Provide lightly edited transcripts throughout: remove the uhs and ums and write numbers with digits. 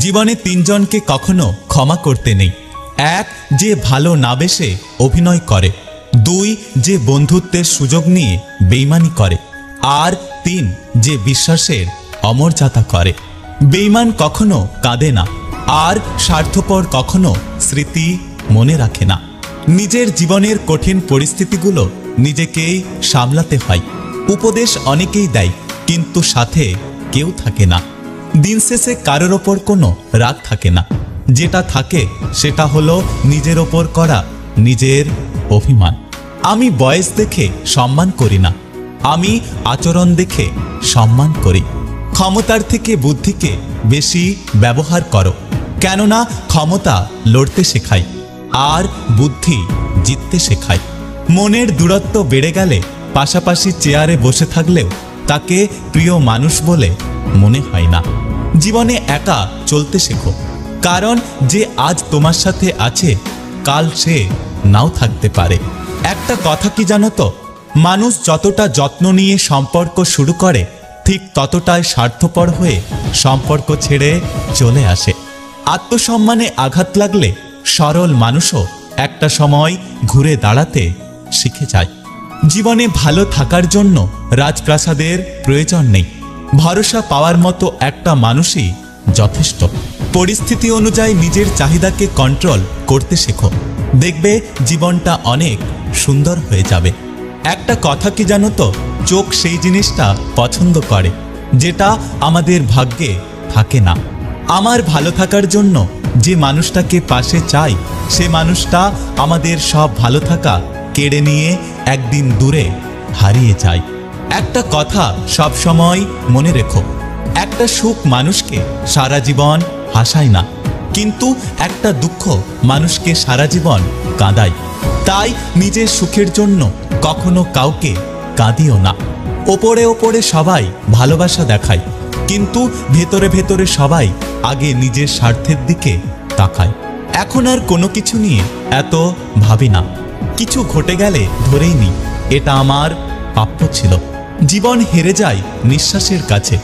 জীবনে তিনজনকে কখনো ক্ষমা করতে নেই। এক, যে ভালো না বেসে অভিনয় করে। দুই, যে বন্ধুত্বের সুযোগ নিয়ে বেইমানি করে। আর তিন, যে বিশ্বাসের অমর্যাদা করে। বেইমান কখনো কাঁদে না, আর স্বার্থপর কখনো স্মৃতি মনে রাখে না। নিজের জীবনের কঠিন পরিস্থিতিগুলো নিজেকেই সামলাতে হয়। উপদেশ অনেকেই দেয়, কিন্তু সাথে কেউ থাকে না। দিন শেষে কারোর ওপর কোনো রাগ থাকে না। যেটা থাকে সেটা হলো নিজের ওপর করা নিজের অভিমান। আমি বয়স দেখে সম্মান করি না, আমি আচরণ দেখে সম্মান করি। ক্ষমতার থেকে বুদ্ধিকে বেশি ব্যবহার করো, কেননা ক্ষমতা লড়তে শেখায়, আর বুদ্ধি জিততে শেখায়। মনের দূরত্ব বেড়ে গেলে পাশাপাশি চেয়ারে বসে থাকলেও তাকে প্রিয় মানুষ বলে মনে হয় না। জীবনে একা চলতে শেখো, কারণ যে আজ তোমার সাথে আছে কাল সে নাও থাকতে পারে। একটা কথা কি জানো তো, মানুষ যতটা যত্ন নিয়ে সম্পর্ক শুরু করে ঠিক ততটাই স্বার্থপর হয়ে সম্পর্ক ছেড়ে চলে আসে। আত্মসম্মানে আঘাত লাগলে সরল মানুষও একটা সময় ঘুরে দাঁড়াতে শিখে যায়। জীবনে ভালো থাকার জন্য রাজপ্রাসাদের প্রয়োজন নেই, ভরসা পাওয়ার মতো একটা মানুষই যথেষ্ট। পরিস্থিতি অনুযায়ী নিজের চাহিদাকে কন্ট্রোল করতে শেখো, দেখবে জীবনটা অনেক সুন্দর হয়ে যাবে। একটা কথা কি জানো তো, চোখ সেই জিনিসটা পছন্দ করে যেটা আমাদের ভাগ্যে থাকে না। আমার ভালো থাকার জন্য যে মানুষটাকে পাশে চাই, সে মানুষটা আমাদের সব ভালো থাকা কেড়ে নিয়ে একদিন দূরে হারিয়ে যায়। একটা কথা সব সময় মনে রেখো, একটা সুখ মানুষকে সারা জীবন হাসায় না, কিন্তু একটা দুঃখ মানুষকে সারা জীবন কাঁদায়। তাই নিজের সুখের জন্য কখনো কাউকে কাঁদিও না। ওপরে ওপরে সবাই ভালোবাসা দেখায়, কিন্তু ভেতরে ভেতরে সবাই আগে নিজের স্বার্থের দিকে তাকায়। এখন আর কোনো কিছু নিয়ে এত ভাবি না। কিছু ঘটে গেলে ধরেই নি এটা আমার প্রাপ্য ছিল। জীবন হেরে যায় নিঃশ্বাসের কাছে,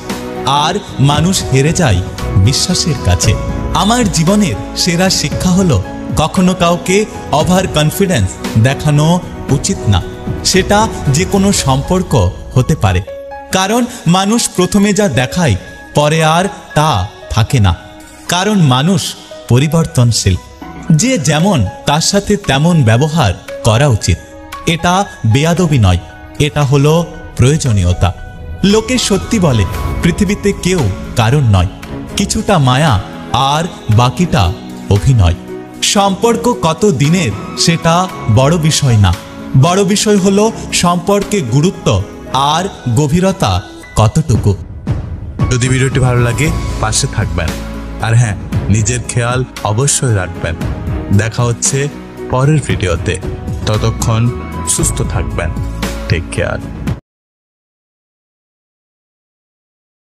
আর মানুষ হেরে যায় বিশ্বাসের কাছে। আমার জীবনের সেরা শিক্ষা হলো, কখনো কাউকে ওভার কনফিডেন্স দেখানো উচিত না। সেটা যে কোনো সম্পর্ক হতে পারে, কারণ মানুষ প্রথমে যা দেখায় পরে আর তা থাকে না। কারণ মানুষ পরিবর্তনশীল, যে যেমন তার সাথে তেমন ব্যবহার করা উচিত। এটা বেয়াদবি নয়, এটা হলো প্রয়োজনীয়তা। লোকে সত্যি বলে, পৃথিবীতে কেউ কারণ নয়, কিছুটা মায়া আর বাকিটা অভিনয়। সম্পর্ক কত দিনের সেটা বড় বিষয় না, বড় বিষয় হলো সম্পর্কে গুরুত্ব আর গভীরতা কতটুকু। যদি ভিডিওটি ভালো লাগে পাশে থাকবেন, আর হ্যাঁ, নিজের খেয়াল অবশ্যই রাখবেন। দেখা হচ্ছে পরের ভিডিওতে, ততক্ষণ সুস্থ থাকবেন। Take care.